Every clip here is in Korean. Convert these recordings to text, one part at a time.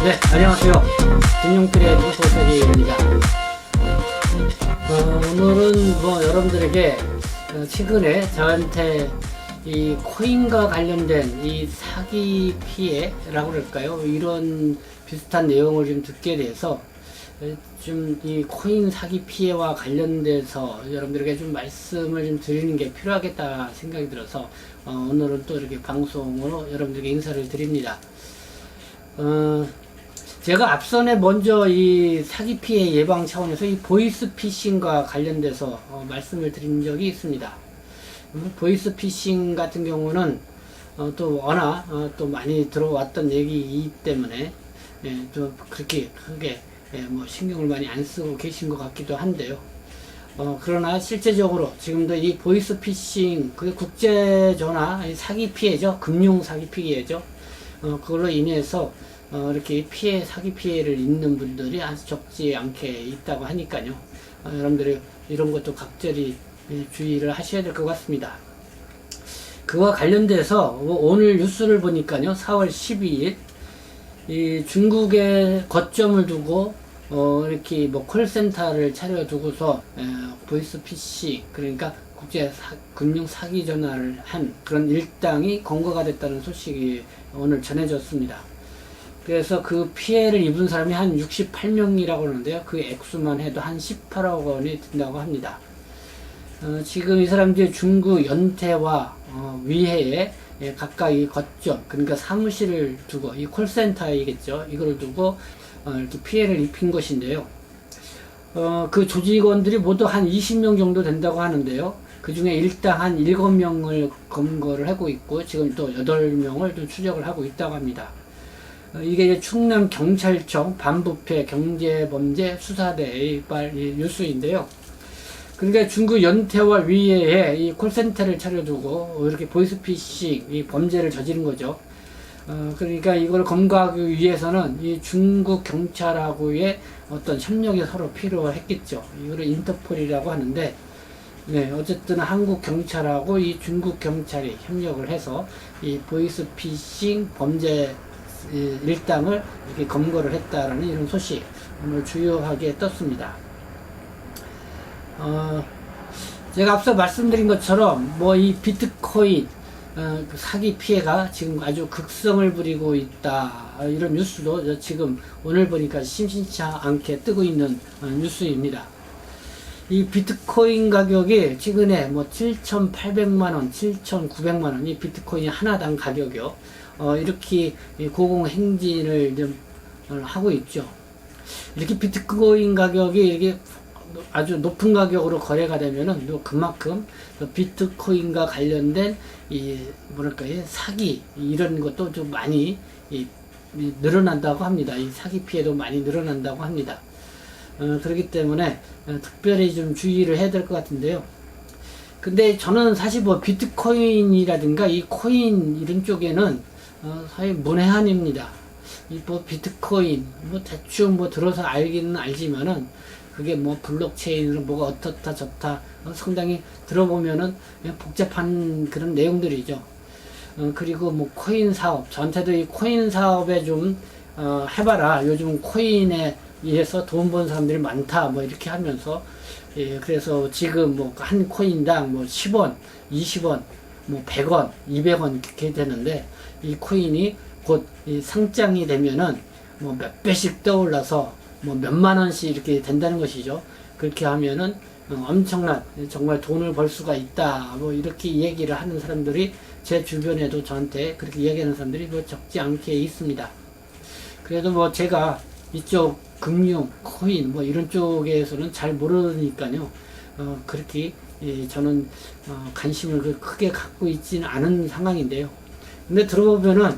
네, 안녕하세요. 금융크리의 누포서기입니다. 오늘은 여러분들에게 최근에 저한테 이 코인과 관련된 이 사기 피해라고 그럴까요? 이런 비슷한 내용을 좀 듣게 돼서 좀 이 코인 사기 피해와 관련돼서 여러분들에게 좀 말씀을 좀 드리는 게 필요하겠다 생각이 들어서 오늘은 또 이렇게 방송으로 여러분들에게 인사를 드립니다. 제가 앞선에 먼저 이 사기 피해 예방 차원에서 이 보이스 피싱과 관련돼서 말씀을 드린 적이 있습니다. 보이스 피싱 같은 경우는 또 워낙 또 많이 들어왔던 얘기이기 때문에 또 그렇게 크게 신경을 많이 안 쓰고 계신 것 같기도 한데요. 그러나 실제적으로 지금도 이 보이스 피싱, 그게 국제전화 사기 피해죠. 금융 사기 피해죠. 그걸로 인해서 이렇게 사기 피해를 입는 분들이 아주 적지 않게 있다고 하니까요. 여러분들이 이런 것도 각별히 주의를 하셔야 될 것 같습니다. 그와 관련돼서 오늘 뉴스를 보니까요, 4월 12일 이 중국에 거점을 두고 이렇게 콜센터를 차려두고서 보이스 피싱, 그러니까 국제 금융 사기 전화를 한 그런 일당이 검거가 됐다는 소식이 오늘 전해졌습니다. 그래서 그 피해를 입은 사람이 한 68명이라고 하는데요. 그 액수만 해도 한 18억 원이 든다고 합니다. 지금 이 사람들이 중국 연태와 위해에 각각 이 거점, 그러니까 사무실을 두고, 이 콜센터이겠죠. 이걸 두고 이렇게 피해를 입힌 것인데요. 그 조직원들이 모두 한 20명 정도 된다고 하는데요. 그 중에 일당 한 7명을 검거를 하고 있고, 지금 또 8명을 또 추적을 하고 있다고 합니다. 이게 충남 경찰청 반부패 경제범죄 수사대의 뉴스인데요. 그러니까 중국 연태와 위해에 이 콜센터를 차려두고 이렇게 보이스피싱 이 범죄를 저지른 거죠. 그러니까 이걸 검거하기 위해서는 이 중국 경찰하고의 어떤 협력이 서로 필요했겠죠. 이거를 인터폴이라고 하는데, 어쨌든 한국 경찰하고 이 중국 경찰이 협력을 해서 이 보이스피싱 범죄 일당을 이렇게 검거를 했다라는 이런 소식 오늘 주요하게 떴습니다. 제가 앞서 말씀드린 것처럼 이 비트코인 사기 피해가 지금 아주 극성을 부리고 있다, 이런 뉴스도 지금 오늘 보니까 심심치 않게 뜨고 있는 뉴스입니다. 이 비트코인 가격이 최근에 7,800만원, 7,900만원, 이 비트코인이 하나당 가격이요. 이렇게 고공행진을 좀 하고 있죠. 이렇게 비트코인 가격이 이렇게 아주 높은 가격으로 거래가 되면은 그만큼 비트코인과 관련된 사기 이런 것도 좀 많이 늘어난다고 합니다. 이 사기 피해도 많이 늘어난다고 합니다. 그렇기 때문에 특별히 좀 주의를 해야 될 것 같은데요. 근데 저는 사실 비트코인이라든가 이 코인 이런 쪽에는 사실 문외한입니다. 이 비트코인 대충 들어서 알기는 알지만은 그게 블록체인으로 뭐가 어떻다 저렇다 상당히 들어보면은 복잡한 그런 내용들이죠. 그리고 코인 사업, 저한테도 이 코인 사업에 좀 해봐라, 요즘 코인에 의해서 돈 버는 사람들이 많다 이렇게 하면서, 그래서 지금 한 코인당 10원, 20원, 100원, 200원 이렇게 되는데, 이 코인이 곧 상장이 되면은 몇 배씩 떠올라서 몇만 원씩 이렇게 된다는 것이죠. 그렇게 하면은 엄청난 정말 돈을 벌 수가 있다, 이렇게 얘기를 하는 사람들이 제 주변에도 저한테 그렇게 얘기하는 사람들이 적지 않게 있습니다. 그래도 제가 이쪽 금융, 코인 이런 쪽에서는 잘 모르니까요. 그렇게 저는 관심을 크게 갖고 있지는 않은 상황인데요. 근데 들어보면은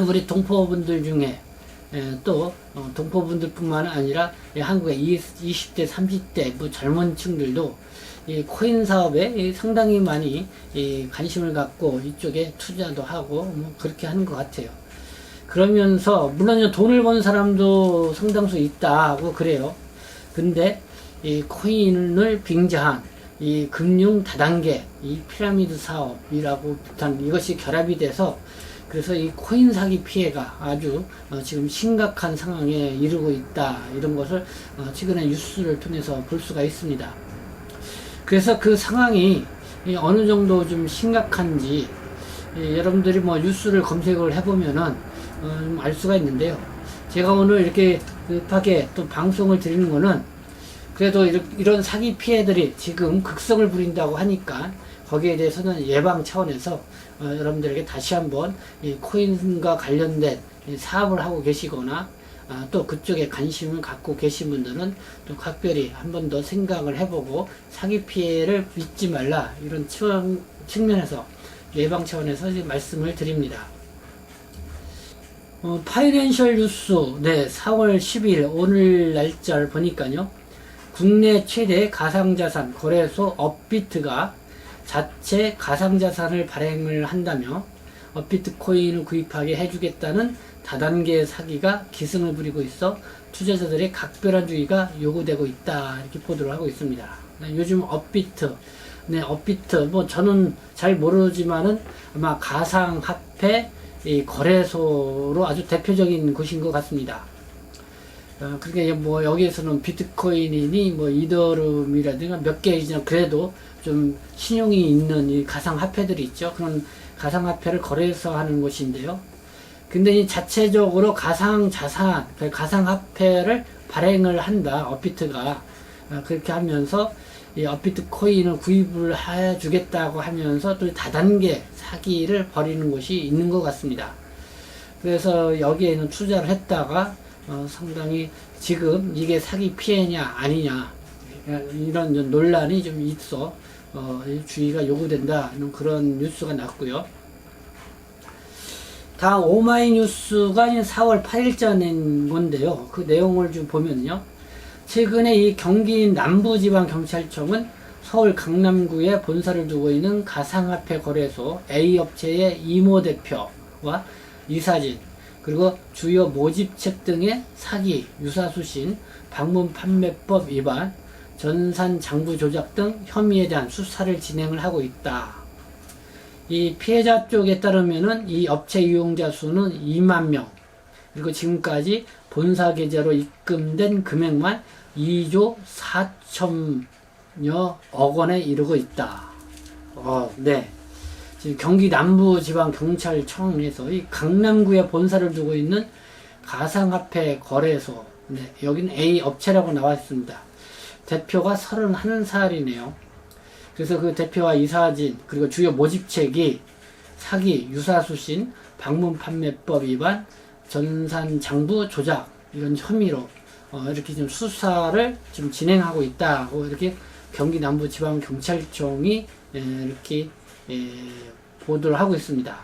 우리 동포분들 중에 또 동포분들 뿐만 아니라 한국의 20대, 30대 젊은 층들도 이 코인 사업에 상당히 많이 관심을 갖고 이쪽에 투자도 하고 그렇게 하는 것 같아요. 그러면서 물론 돈을 버는 사람도 상당수 있다고 그래요. 근데 이 코인을 빙자한 이 금융 다단계, 이 피라미드 사업이라고 비슷한 이것이 결합이 돼서 그래서 이 코인 사기 피해가 아주 지금 심각한 상황에 이르고 있다. 이런 것을 최근에 뉴스를 통해서 볼 수가 있습니다. 그래서 그 상황이 어느 정도 좀 심각한지 여러분들이 뭐 뉴스를 검색을 해보면은 알 수가 있는데요. 제가 오늘 이렇게 급하게 또 방송을 드리는 거는 그래도 이런 사기 피해들이 지금 극성을 부린다고 하니까 거기에 대해서는 예방 차원에서 여러분들에게 다시 한번 이 코인과 관련된 사업을 하고 계시거나 또 그쪽에 관심을 갖고 계신 분들은 또 각별히 한 번 더 생각을 해보고 사기 피해를 믿지 말라 이런 측면에서 예방 차원에서 이제 말씀을 드립니다. 파이낸셜 뉴스 4월 10일 오늘 날짜를 보니까요. 국내 최대 가상자산 거래소 업비트가 자체 가상자산을 발행을 한다며 업비트 코인을 구입하게 해주겠다는 다단계 사기가 기승을 부리고 있어 투자자들의 각별한 주의가 요구되고 있다. 이렇게 보도를 하고 있습니다. 요즘 업비트, 업비트, 뭐 저는 잘 모르지만은 아마 가상화폐 거래소로 아주 대표적인 곳인 것 같습니다. 그러니까 뭐 여기에서는 비트코인이니 뭐 이더리움이라든가 몇 개 이제 그래도 좀 신용이 있는 이 가상화폐들이 있죠. 그런 가상화폐를 거래해서 하는 곳인데요. 근데 이 자체적으로 가상자산, 가상화폐를 발행을 한다. 업비트가 그렇게 하면서 이 업비트 코인을 구입을 해주겠다고 하면서 또 다단계 사기를 벌이는 곳이 있는 것 같습니다. 그래서 여기에는 투자를 했다가 상당히 지금 이게 사기 피해냐 아니냐 이런 논란이 좀 있어 주의가 요구된다는 그런 뉴스가 났고요. 다음 오마이뉴스가 4월 8일자 낸 건데요. 그 내용을 좀 보면요. 최근에 이 경기 남부지방경찰청은 서울 강남구에 본사를 두고 있는 가상화폐 거래소 A업체의 이모 대표와 이사진 그리고 주요 모집책 등의 사기, 유사수신, 방문 판매법 위반, 전산 장부 조작 등 혐의에 대한 수사를 진행을 하고 있다. 이 피해자 쪽에 따르면은 이 업체 이용자 수는 2만 명, 그리고 지금까지 본사 계좌로 입금된 금액만 2조 4천여 억 원에 이르고 있다. 지금 경기 남부지방경찰청에서 이 강남구에 본사를 두고 있는 가상화폐 거래소, 여기는 A업체라고 나와 있습니다. 대표가 31살이네요. 그래서 그 대표와 이사진, 그리고 주요 모집책이 사기, 유사수신, 방문 판매법 위반, 전산 장부 조작, 이런 혐의로 이렇게 좀 수사를 좀 진행하고 있다고 이렇게 경기 남부지방경찰청이 이렇게 보도를 하고 있습니다.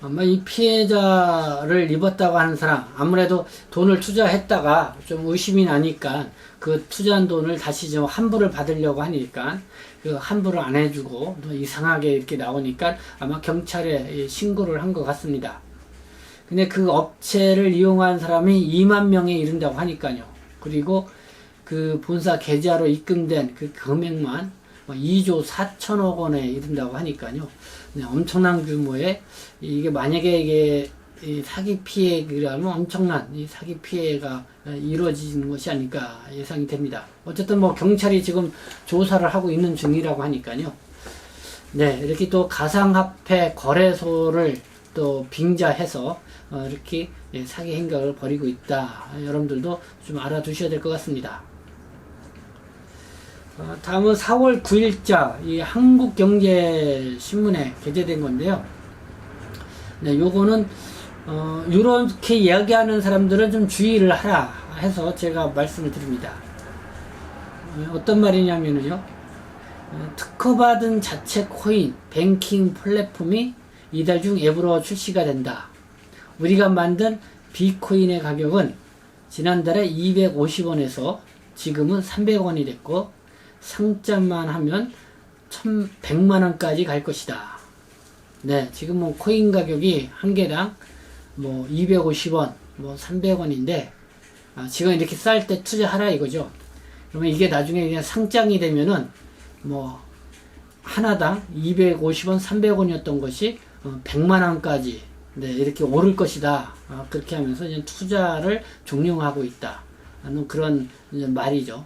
아마 이 피해자를 입었다고 하는 사람, 아무래도 돈을 투자했다가 좀 의심이 나니까 그 투자한 돈을 다시 좀 환불을 받으려고 하니까 그 환불을 안 해주고 또 이상하게 이렇게 나오니까 아마 경찰에 신고를 한 것 같습니다. 근데 그 업체를 이용한 사람이 2만 명에 이른다고 하니까요. 그리고 그 본사 계좌로 입금된 그 금액만 2조 4천억 원에 이른다고 하니까요. 엄청난 규모의 이게 만약에 이게 이 사기 피해라면 엄청난 이 사기 피해가 이루어지는 것이 아닐까 예상이 됩니다. 어쨌든 뭐 경찰이 지금 조사를 하고 있는 중이라고 하니까요. 이렇게 또 가상화폐 거래소를 또 빙자해서 이렇게 사기 행각을 벌이고 있다. 여러분들도 좀 알아두셔야 될 것 같습니다. 다음은 4월 9일자 이 한국경제신문에 게재된 건데요. 요거는 이렇게 이야기하는 사람들은 좀 주의를 하라 해서 제가 말씀을 드립니다. 어떤 말이냐면요. 특허받은 자체 코인 뱅킹 플랫폼이 이달 중 앱으로 출시가 된다. 우리가 만든 비코인의 가격은 지난달에 250원에서 지금은 300원이 됐고 상장만 하면 1,100만원까지 갈 것이다. 지금 뭐 코인 가격이 한 개당 뭐 250원, 뭐 300원인데 지금 이렇게 쌀 때 투자하라 이거죠. 그러면 이게 나중에 그냥 상장이 되면은 뭐 하나당 250원, 300원이었던 것이 100만 원까지 네, 이렇게 오를 것이다. 그렇게 하면서 이제 투자를 종용하고 있다. 하는 그런 이제 말이죠.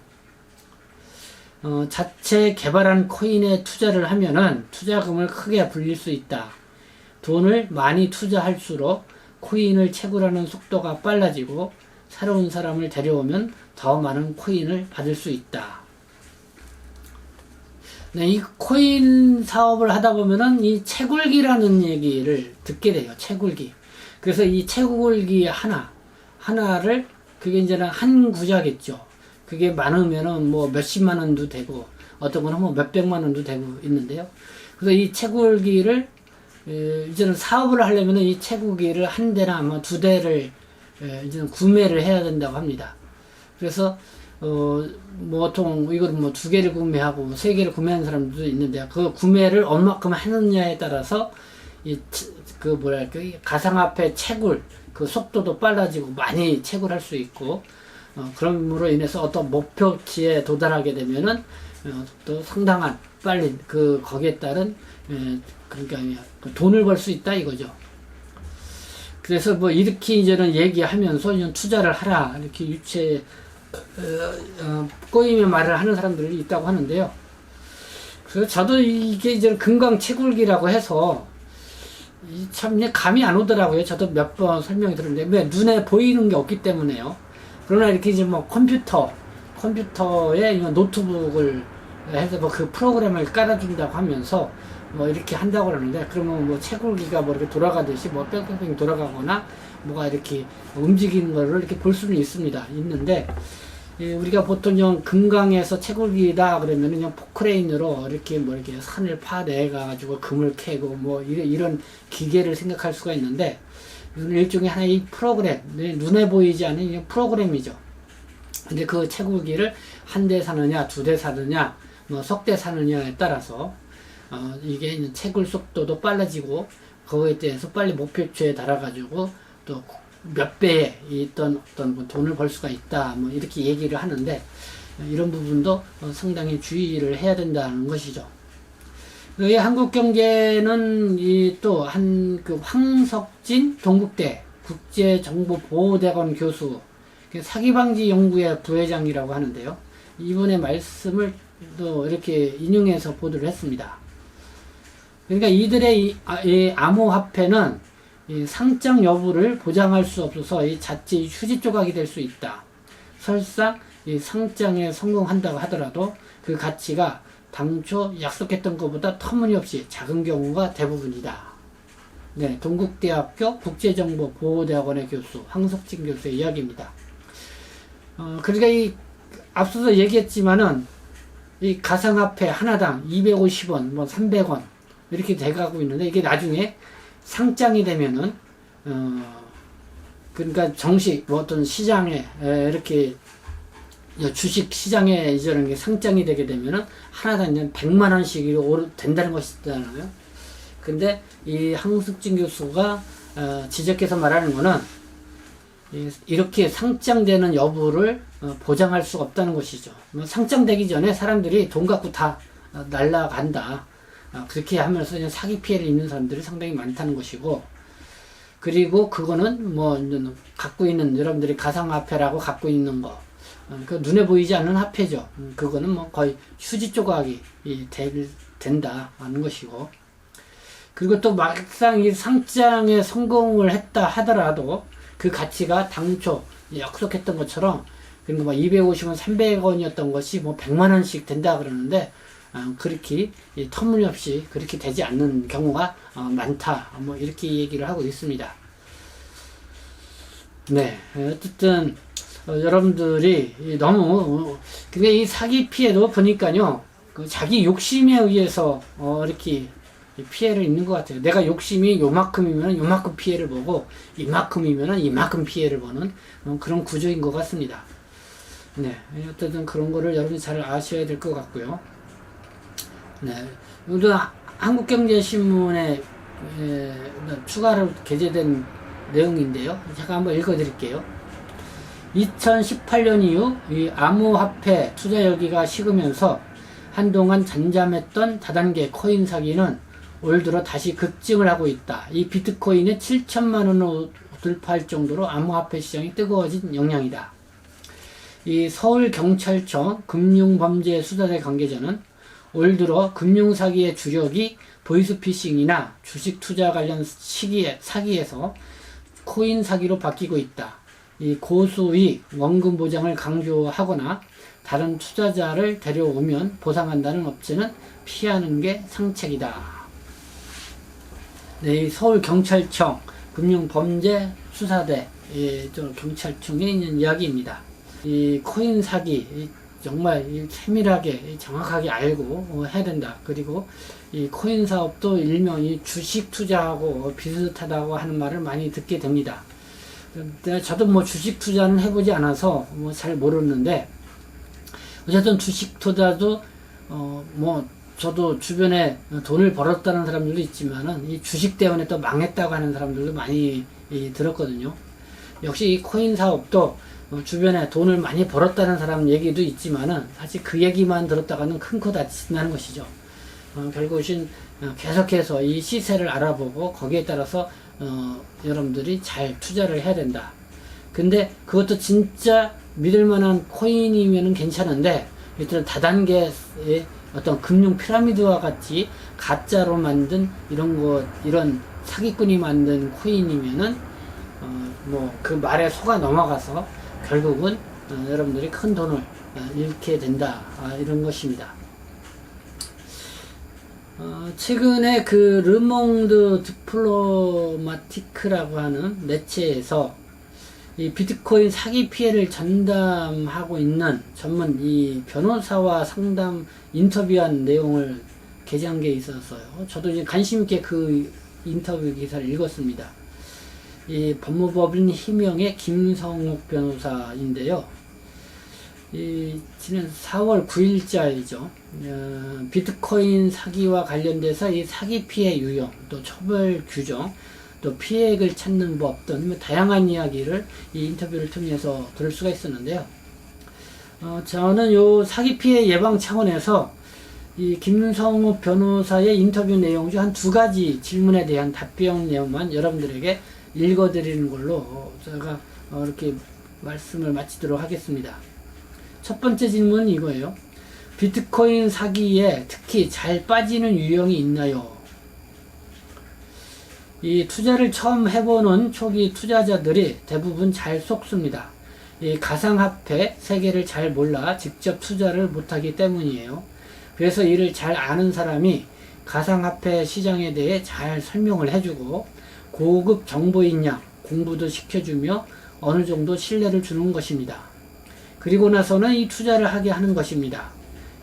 자체 개발한 코인에 투자를 하면은 투자금을 크게 불릴 수 있다. 돈을 많이 투자할수록 코인을 채굴하는 속도가 빨라지고 새로운 사람을 데려오면 더 많은 코인을 받을 수 있다. 네, 이 코인 사업을 하다 보면은 이 채굴기라는 얘기를 듣게 돼요. 채굴기. 그래서 이 채굴기 하나를 그게 이제는 한 구자겠죠. 그게 많으면은 뭐 몇십만 원도 되고 어떤 거는 뭐 몇백만 원도 되고 있는데요. 그래서 이 채굴기를 이제는 사업을 하려면은 이 채굴기를 한 대나 아마 두 대를 이제는 구매를 해야 된다고 합니다. 그래서 뭐 보통 이걸 뭐 두 개를 구매하고 세 개를 구매하는 사람들도 있는데 그 구매를 얼마큼 하느냐에 따라서 그 뭐랄까 가상화폐 채굴 그 속도도 빨라지고 많이 채굴할 수 있고 그럼으로 인해서 어떤 목표치에 도달하게 되면은 또 상당한 빨리 그 거기에 따른 그러니까 돈을 벌 수 있다 이거죠. 그래서 뭐 이렇게 이제는 얘기하면서 이제 투자를 하라 이렇게 유체 꼬임의 말을 하는 사람들이 있다고 하는데요. 그래서 저도 이게 이제 금강 채굴기라고 해서 참 감이 안 오더라고요. 저도 몇 번 설명이 들었는데 왜 눈에 보이는 게 없기 때문에요. 그러나 이렇게 이제 뭐 컴퓨터에 노트북을 해서 뭐 그 프로그램을 깔아준다고 하면서 뭐 이렇게 한다고 그러는데 그러면 뭐 채굴기가 뭐 이렇게 돌아가듯이 뭐 뺑뺑뺑 돌아가거나 뭐가 이렇게 움직이는 거를 이렇게 볼 수는 있는데 우리가 보통 좀 금강에서 채굴기다 그러면 그냥 포크레인으로 이렇게 뭐 이렇게 산을 파내 가지고 금을 캐고 뭐 이런 기계를 생각할 수가 있는데 이건 일종의 하나의 프로그램, 눈에 보이지 않는 프로그램이죠. 근데 그 채굴기를 한 대 사느냐, 두 대 사느냐, 뭐 석 대 사느냐에 따라서 이게 채굴 속도도 빨라지고 거기에 대해서 빨리 목표치에 달아가지고 또 몇 배에 어떤 뭐 돈을 벌 수가 있다 뭐 이렇게 얘기를 하는데 이런 부분도 상당히 주의를 해야 된다는 것이죠. 이 한국경제는 또 그 황석진 동국대 국제정보보호대학원 교수 사기방지 연구회 부회장이라고 하는데요. 이분의 말씀을 또 이렇게 인용해서 보도를 했습니다. 그러니까 이들의 이 암호화폐는 이 상장 여부를 보장할 수 없어서 이 자체 휴지 조각이 될 수 있다. 설사 이 상장에 성공한다고 하더라도 그 가치가 당초 약속했던 것보다 터무니없이 작은 경우가 대부분이다. 네, 동국대학교 국제정보보호대학원의 교수 황석진 교수의 이야기입니다. 그러니까 앞서서 얘기했지만은 이 가상화폐 하나당 250원, 뭐 300원 이렇게 돼가고 있는데 이게 나중에 상장이 되면은 그러니까 정식 뭐 어떤 시장에 이렇게 주식 시장에 이런 게 상장이 되게 되면은 하나당 100만 원씩이 된다는 것이잖아요. 근데 이 황석진 교수가 지적해서 말하는 거는 이렇게 상장되는 여부를 보장할 수가 없다는 것이죠. 상장되기 전에 사람들이 돈 갖고 다 날라간다. 그렇게 하면서 그냥 사기 피해를 입는 사람들이 상당히 많다는 것이고, 그리고 그거는 뭐 갖고 있는 여러분들이 가상화폐라고 갖고 있는 거, 그 눈에 보이지 않는 화폐죠. 그거는 뭐 거의 휴지 조각이 된다 하는 것이고, 그리고 또 막상 이 상장에 성공을 했다 하더라도 그 가치가 당초 약속했던 것처럼 그러니까 뭐 250원, 300원이었던 것이 뭐 100만 원씩 된다 그러는데 그렇게 터무니없이 그렇게 되지 않는 경우가 많다. 뭐 이렇게 얘기를 하고 있습니다. 네, 어쨌든 여러분들이 너무 근데 이 사기 피해도 보니까요, 그 자기 욕심에 의해서 이렇게 피해를 입는 것 같아요. 내가 욕심이 요만큼이면 요만큼 피해를 보고 이만큼이면 이만큼 피해를 보는 그런 구조인 것 같습니다. 네, 어쨌든 그런 거를 여러분이 잘 아셔야 될 것 같고요. 네, 오늘 한국경제신문에 추가로 게재된 내용인데요. 제가 한번 읽어드릴게요. 2018년 이후 이 암호화폐 투자 열기가 식으면서 한동안 잠잠했던 다단계 코인 사기는 올 들어 다시 급증을 하고 있다. 이 비트코인의 7천만 원을 돌파할 정도로 암호화폐 시장이 뜨거워진 영향이다. 이 서울경찰청 금융범죄수사대 관계자는 올 들어 금융사기의 주력이 보이스피싱이나 주식 투자 관련 사기에서 코인 사기로 바뀌고 있다. 이 고수익 원금 보장을 강조하거나 다른 투자자를 데려오면 보상한다는 업체는 피하는 게 상책이다. 네, 이 서울경찰청 금융범죄수사대 경찰청에 있는 이야기입니다. 이 코인 사기 정말 세밀하게 정확하게 알고 해야 된다. 그리고 이 코인 사업도 일명이 주식 투자하고 비슷하다고 하는 말을 많이 듣게 됩니다. 저도 뭐 주식 투자는 해보지 않아서 뭐 잘 모르는데, 어쨌든 주식 투자도 뭐 저도 주변에 돈을 벌었다는 사람들도 있지만은 이 주식 때문에 또 망했다고 하는 사람들도 많이 들었거든요. 역시 이 코인 사업도 주변에 돈을 많이 벌었다는 사람 얘기도 있지만은 사실 그 얘기만 들었다가는 큰 코 다친다는 것이죠. 결국은 계속해서 이 시세를 알아보고 거기에 따라서 여러분들이 잘 투자를 해야 된다. 근데 그것도 진짜 믿을만한 코인이면은 괜찮은데, 일단 다단계의 어떤 금융 피라미드와 같이 가짜로 만든 이런 사기꾼이 만든 코인이면은 뭐 그 말에 속아 넘어가서 결국은 여러분들이 큰 돈을 잃게 된다. 이런 것입니다. 최근에 그 르몽드 디플로마티크라고 하는 매체에서 이 비트코인 사기 피해를 전담하고 있는 전문 이 변호사와 상담 인터뷰한 내용을 게재한 게 있었어요. 저도 이제 관심 있게 그 인터뷰 기사를 읽었습니다. 이 법무법인 희명의 김성욱 변호사인데요. 이 지난 4월 9일자이죠. 비트코인 사기와 관련돼서 이 사기 피해 유형, 또 처벌 규정, 또 피해액을 찾는 법 등 다양한 이야기를 이 인터뷰를 통해서 들을 수가 있었는데요. 저는 요 사기 피해 예방 차원에서 이 김성욱 변호사의 인터뷰 내용 중 한 두 가지 질문에 대한 답변 내용만 여러분들에게 읽어드리는 걸로 제가 이렇게 말씀을 마치도록 하겠습니다. 첫 번째 질문은 이거예요. 비트코인 사기에 특히 잘 빠지는 유형이 있나요? 이 투자를 처음 해보는 초기 투자자들이 대부분 잘 속습니다. 이 가상화폐 세계를 잘 몰라 직접 투자를 못하기 때문이에요. 그래서 이를 잘 아는 사람이 가상화폐 시장에 대해 잘 설명을 해주고 고급 정보인 양 공부도 시켜주며 어느 정도 신뢰를 주는 것입니다. 그리고 나서는 이 투자를 하게 하는 것입니다.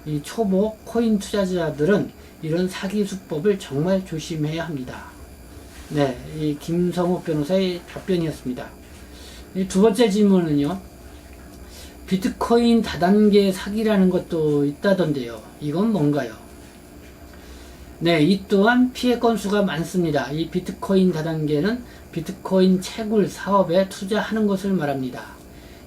이 초보 코인 투자자들은 이런 사기 수법을 정말 조심해야 합니다. 네, 이 김성욱 변호사의 답변이었습니다. 이 두 번째 질문은요. 비트코인 다단계 사기라는 것도 있다던데요. 이건 뭔가요? 네, 이 또한 피해 건수가 많습니다. 이 비트코인 다단계는 비트코인 채굴 사업에 투자하는 것을 말합니다.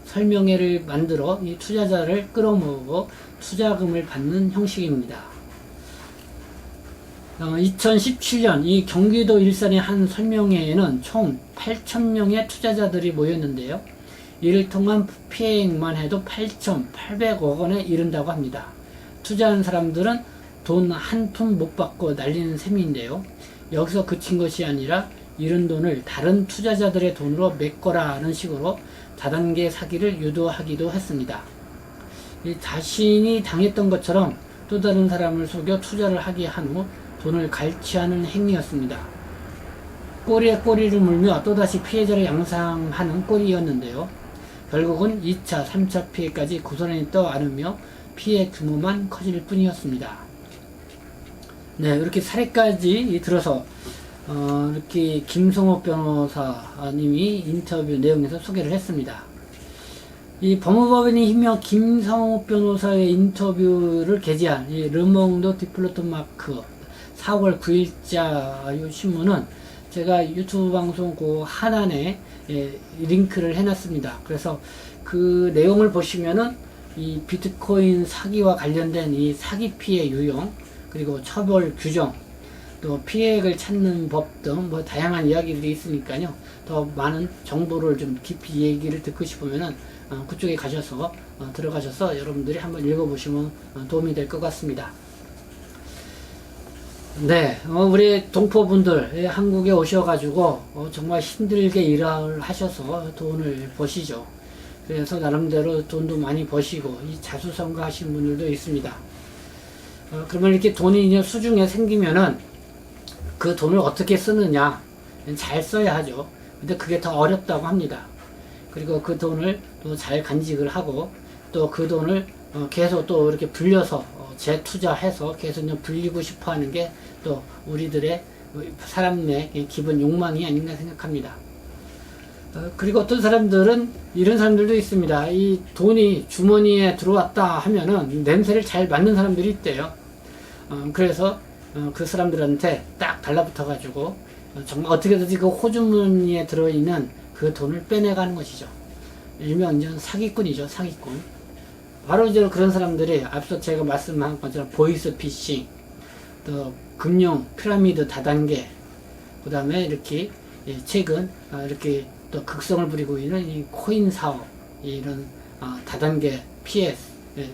설명회를 만들어 이 투자자를 끌어모으고 투자금을 받는 형식입니다. 2017년 이 경기도 일산의 한 설명회에는 총 8,000명의 투자자들이 모였는데요. 이를 통한 피해액만 해도 8,800억 원에 이른다고 합니다. 투자한 사람들은 돈 한 푼 못 받고 날리는 셈인데요. 여기서 그친 것이 아니라 이런 돈을 다른 투자자들의 돈으로 메꿔라는 식으로 다단계 사기를 유도하기도 했습니다. 자신이 당했던 것처럼 또 다른 사람을 속여 투자를 하게 한 후 돈을 갈취하는 행위였습니다. 꼬리에 꼬리를 물며 또다시 피해자를 양상하는 꼴이었는데요. 결국은 2차, 3차 피해까지 고스란히 떠안으며 피해 규모만 커질 뿐이었습니다. 네, 이렇게 사례까지 들어서 이렇게 김성욱 변호사님이 인터뷰 내용에서 소개를 했습니다. 이 법무법인이 희명 김성욱 변호사의 인터뷰를 게재한 이 르몽드 디플로마티크 4월 9일자 이 신문은 제가 유튜브 방송 그 하단에 링크를 해놨습니다. 그래서 그 내용을 보시면은 이 비트코인 사기와 관련된 이 사기 피해 유형, 그리고 처벌 규정, 또 피해액을 찾는 법 등 뭐 다양한 이야기들이 있으니까요. 더 많은 정보를 좀 깊이 얘기를 듣고 싶으면은 그쪽에 가셔서 들어가셔서 여러분들이 한번 읽어보시면 도움이 될 것 같습니다. 네, 우리 동포분들 한국에 오셔가지고 정말 힘들게 일을 하셔서 돈을 버시죠. 그래서 나름대로 돈도 많이 버시고 이 자수성가 하신 분들도 있습니다. 그러면 이렇게 돈이 이제 수중에 생기면은 그 돈을 어떻게 쓰느냐, 잘 써야 하죠. 근데 그게 더 어렵다고 합니다. 그리고 그 돈을 또 잘 간직을 하고 또 그 돈을 계속 또 이렇게 불려서 재투자해서 계속 좀 불리고 싶어 하는 게 또 우리들의 사람의 기본 욕망이 아닌가 생각합니다. 그리고 어떤 사람들은 이런 사람들도 있습니다. 이 돈이 주머니에 들어왔다 하면은 냄새를 잘 맡는 사람들이 있대요. 그래서 그 사람들한테 딱 달라붙어 가지고 정말 어떻게든지 그 호주머니에 들어있는 그 돈을 빼내가는 것이죠. 일명 이제 사기꾼이죠, 사기꾼. 바로 이제 그런 사람들이 앞서 제가 말씀한 것처럼 보이스피싱, 또 금융 피라미드 다단계, 그 다음에 이렇게 최근 이렇게 또 극성을 부리고 있는 이 코인 사업, 이런 다단계 PS,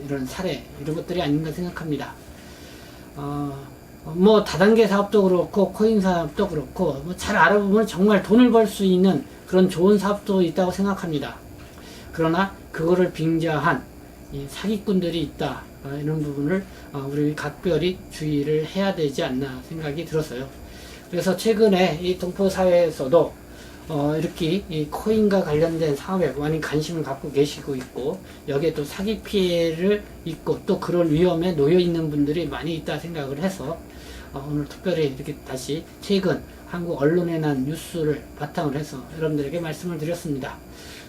이런 사례, 이런 것들이 아닌가 생각합니다. 뭐 다단계 사업도 그렇고 코인 사업도 그렇고 뭐 잘 알아보면 정말 돈을 벌 수 있는 그런 좋은 사업도 있다고 생각합니다. 그러나 그거를 빙자한 이 사기꾼들이 있다, 이런 부분을 우리 각별히 주의를 해야 되지 않나 생각이 들었어요. 그래서 최근에 이 동포 사회에서도 이렇게 이 코인과 관련된 사업에 많이 관심을 갖고 계시고 있고, 여기에 또 사기 피해를 입고 또 그런 위험에 놓여 있는 분들이 많이 있다 생각을 해서 오늘 특별히 이렇게 다시 최근 한국 언론에 난 뉴스를 바탕으로 해서 여러분들에게 말씀을 드렸습니다.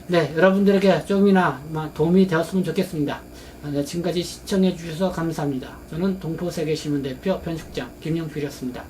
네, 여러분들에게 조금이나 도움이 되었으면 좋겠습니다. 네, 지금까지 시청해 주셔서 감사합니다. 저는 동포세계신문 대표 편집장 김영필이었습니다.